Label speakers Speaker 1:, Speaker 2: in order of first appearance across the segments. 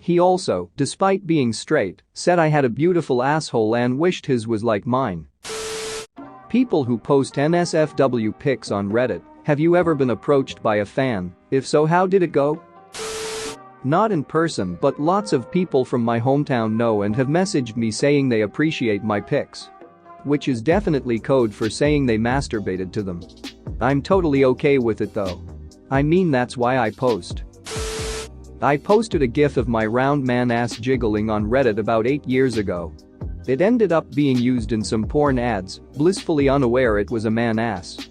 Speaker 1: He also, despite being straight, said I had a beautiful asshole and wished his was like mine. People who post NSFW pics on Reddit, have you ever been approached by a fan? If so, how did it go? Not in person, but lots of people from my hometown know and have messaged me saying they appreciate my pics. Which is definitely code for saying they masturbated to them. I'm totally okay with it though. I mean, that's why I post. I posted a gif of my round man ass jiggling on Reddit about 8 years ago. It ended up being used in some porn ads, blissfully unaware it was a man ass.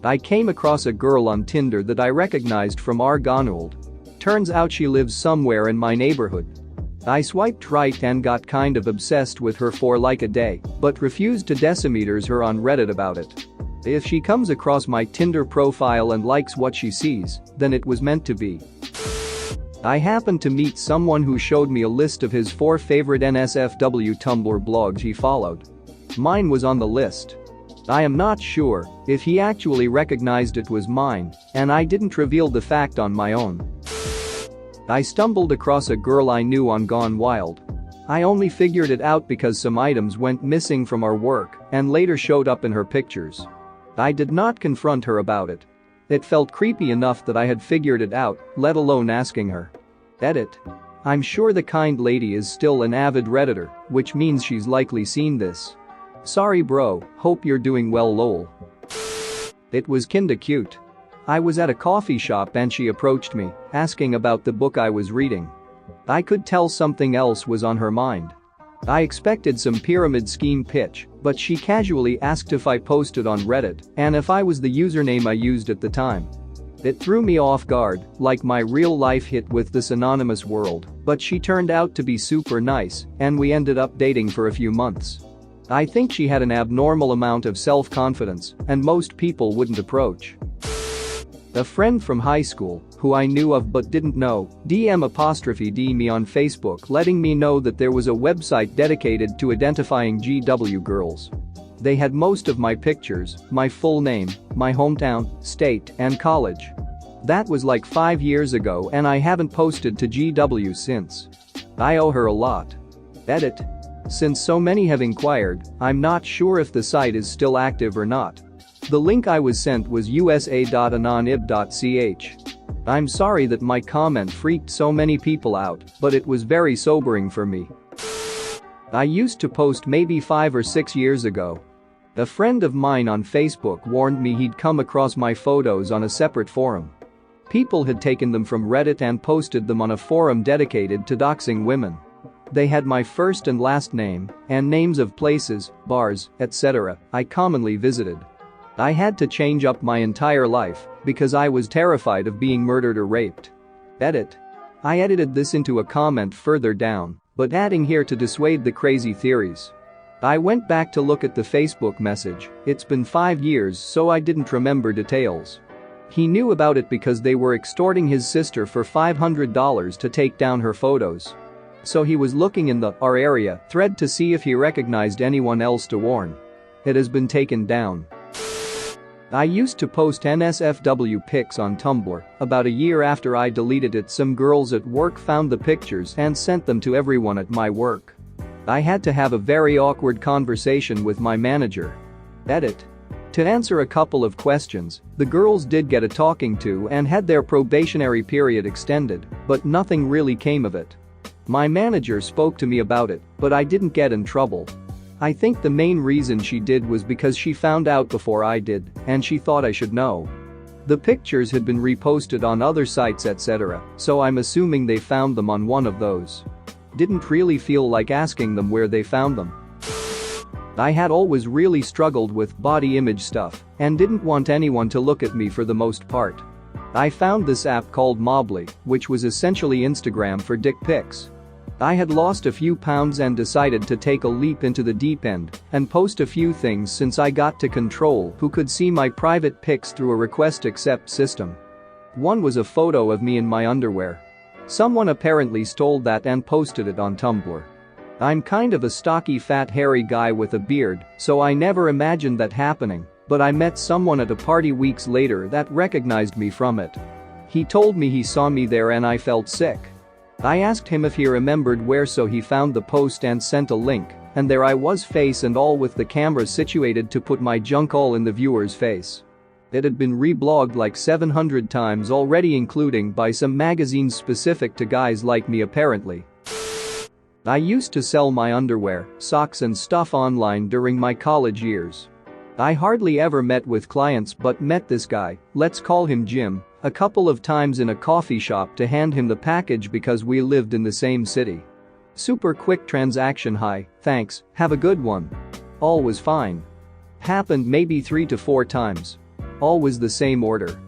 Speaker 1: I came across a girl on Tinder that I recognized from Argonauld. Turns out she lives somewhere in my neighborhood. I swiped right and got kind of obsessed with her for like a day, but refused to decimeters her on Reddit about it. If she comes across my Tinder profile and likes what she sees, then it was meant to be. I happened to meet someone who showed me a list of his 4 favorite NSFW Tumblr blogs he followed. Mine was on the list. I am not sure if he actually recognized it was mine, and I didn't reveal the fact on my own. I stumbled across a girl I knew on Gone Wild. I only figured it out because some items went missing from our work and later showed up in her pictures. I did not confront her about it. It felt creepy enough that I had figured it out, let alone asking her. Edit. I'm sure the kind lady is still an avid Redditor, which means she's likely seen this. Sorry bro, hope you're doing well lol. It was kinda cute. I was at a coffee shop and she approached me, asking about the book I was reading. I could tell something else was on her mind. I expected some pyramid scheme pitch, but she casually asked if I posted on Reddit and if I was the username I used at the time. It threw me off guard, like my real-life hit with this anonymous world, but she turned out to be super nice and we ended up dating for a few months. I think she had an abnormal amount of self-confidence and most people wouldn't approach. A friend from high school, who I knew of but didn't know, DM''D me on Facebook letting me know that there was a website dedicated to identifying GW girls. They had most of my pictures, my full name, my hometown, state, and college. That was like 5 years ago and I haven't posted to GW since. I owe her a lot. Edit. Since so many have inquired, I'm not sure if the site is still active or not. The link I was sent was usa.anonib.ch. I'm sorry that my comment freaked so many people out, but it was very sobering for me. I used to post maybe 5 or 6 years ago. A friend of mine on Facebook warned me he'd come across my photos on a separate forum. People had taken them from Reddit and posted them on a forum dedicated to doxing women. They had my first and last name and names of places, bars, etc. I commonly visited. I had to change up my entire life because I was terrified of being murdered or raped. Edit. I edited this into a comment further down, but adding here to dissuade the crazy theories. I went back to look at the Facebook message. It's been 5 years so I didn't remember details. He knew about it because they were extorting his sister for $500 to take down her photos. So he was looking in the our area thread to see if he recognized anyone else to warn. It has been taken down. I used to post NSFW pics on Tumblr. About a year after I deleted it, some girls at work found the pictures and sent them to everyone at my work. I had to have a very awkward conversation with my manager. Edit. To answer a couple of questions, the girls did get a talking to and had their probationary period extended, but nothing really came of it. My manager spoke to me about it, but I didn't get in trouble. I think the main reason she did was because she found out before I did, and she thought I should know. The pictures had been reposted on other sites etc., so I'm assuming they found them on one of those. Didn't really feel like asking them where they found them. I had always really struggled with body image stuff and didn't want anyone to look at me for the most part. I found this app called Mobbly, which was essentially Instagram for dick pics. I had lost a few pounds and decided to take a leap into the deep end and post a few things since I got to control who could see my private pics through a request accept system. One was a photo of me in my underwear. Someone apparently stole that and posted it on Tumblr. I'm kind of a stocky fat hairy guy with a beard, so I never imagined that happening, but I met someone at a party weeks later that recognized me from it. He told me he saw me there and I felt sick. I asked him if he remembered where, so he found the post and sent a link, and there I was, face and all, with the camera situated to put my junk all in the viewer's face. It had been reblogged like 700 times already, including by some magazines specific to guys like me apparently. I used to sell my underwear, socks and stuff online during my college years. I hardly ever met with clients but met this guy, let's call him Jim, a couple of times in a coffee shop to hand him the package because we lived in the same city. Super quick transaction, hi, thanks, have a good one. All was fine. Happened maybe 3 to 4 times. Always the same order.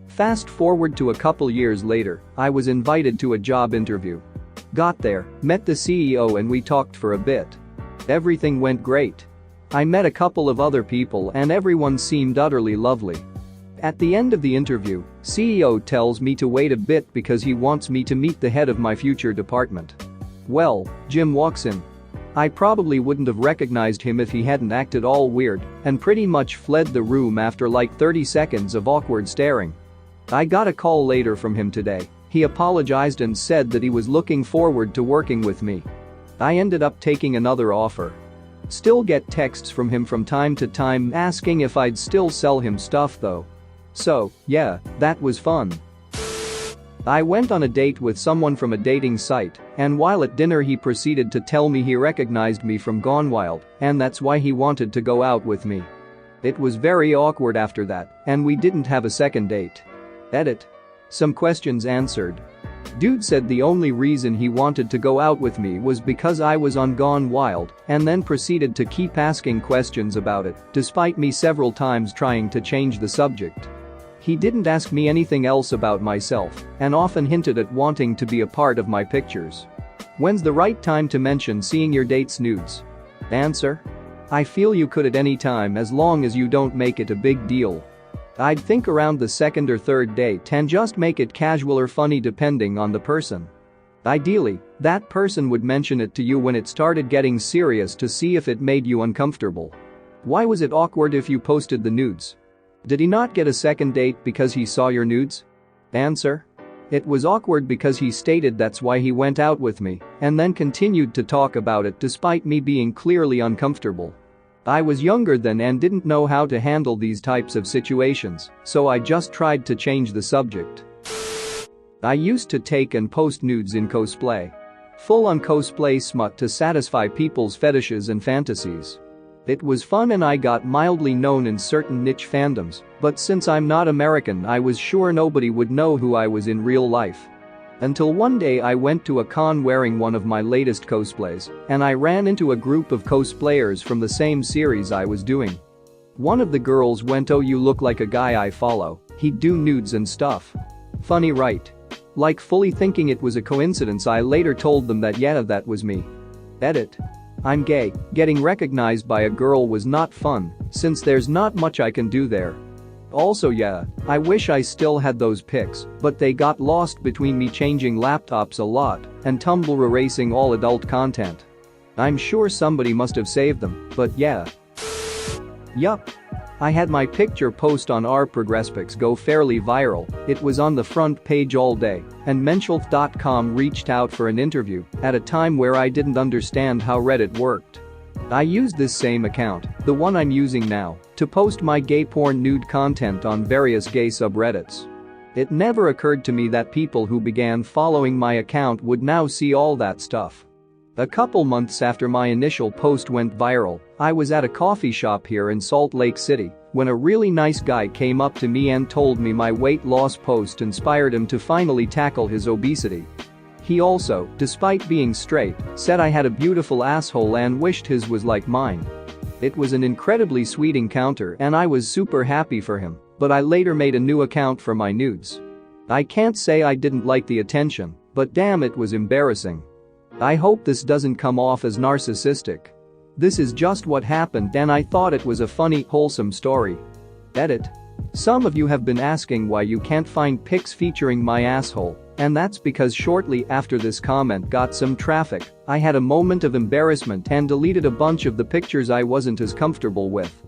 Speaker 1: Fast forward to a couple years later, I was invited to a job interview. Got there, met the CEO and we talked for a bit. Everything went great. I met a couple of other people and everyone seemed utterly lovely. At the end of the interview, CEO tells me to wait a bit because he wants me to meet the head of my future department. Well, Jim walks in. I probably wouldn't have recognized him if he hadn't acted all weird and pretty much fled the room after like 30 seconds of awkward staring. I got a call later from him today. He apologized and said that he was looking forward to working with me. I ended up taking another offer. Still get texts from him from time to time asking if I'd still sell him stuff though. So, yeah, that was fun. I went on a date with someone from a dating site, and while at dinner he proceeded to tell me he recognized me from Gone Wild and that's why he wanted to go out with me. It was very awkward after that, and we didn't have a second date. Edit. Some questions answered. Dude said the only reason he wanted to go out with me was because I was on Gone Wild, and then proceeded to keep asking questions about it, despite me several times trying to change the subject. He didn't ask me anything else about myself, and often hinted at wanting to be a part of my pictures. When's the right time to mention seeing your date's nudes? Answer. I feel you could at any time as long as you don't make it a big deal. I'd think around the second or third date and just make it casual or funny depending on the person. Ideally, that person would mention it to you when it started getting serious to see if it made you uncomfortable. Why was it awkward if you posted the nudes? Did he not get a second date because he saw your nudes? Answer. It was awkward because he stated that's why he went out with me and then continued to talk about it despite me being clearly uncomfortable. I was younger then and didn't know how to handle these types of situations, so I just tried to change the subject. I used to take and post nudes in cosplay. Full-on cosplay smut to satisfy people's fetishes and fantasies. It was fun and I got mildly known in certain niche fandoms, but since I'm not American I was sure nobody would know who I was in real life. Until one day I went to a con wearing one of my latest cosplays, and I ran into a group of cosplayers from the same series I was doing. One of the girls went, "Oh, you look like a guy I follow, he'd do nudes and stuff." Funny, right? Like fully thinking it was a coincidence, I later told them that yeah, that was me. Edit. I'm gay. Getting recognized by a girl was not fun, since there's not much I can do there. Also yeah, I wish I still had those pics, but they got lost between me changing laptops a lot and Tumblr erasing all adult content. I'm sure somebody must have saved them, but yeah. Yup. I had my picture post on our ProgressPics go fairly viral. It was on the front page all day, and Menschulf.com reached out for an interview at a time where I didn't understand how Reddit worked. I used this same account, the one I'm using now, to post my gay porn nude content on various gay subreddits. It never occurred to me that people who began following my account would now see all that stuff. A couple months after my initial post went viral, I was at a coffee shop here in Salt Lake City when a really nice guy came up to me and told me my weight loss post inspired him to finally tackle his obesity. He also, despite being straight, said I had a beautiful asshole and wished his was like mine. It was an incredibly sweet encounter and I was super happy for him, but I later made a new account for my nudes. I can't say I didn't like the attention, but damn, it was embarrassing. I hope this doesn't come off as narcissistic. This is just what happened and I thought it was a funny, wholesome story. Edit. Some of you have been asking why you can't find pics featuring my asshole, and that's because shortly after this comment got some traffic, I had a moment of embarrassment and deleted a bunch of the pictures I wasn't as comfortable with.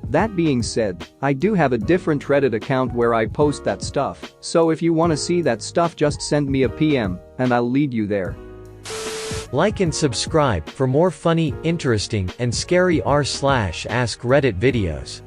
Speaker 1: That being said, I do have a different Reddit account where I post that stuff, so if you wanna see that stuff just send me a PM, and I'll lead you there.
Speaker 2: Like and subscribe for more funny, interesting, and scary r/ask Reddit videos.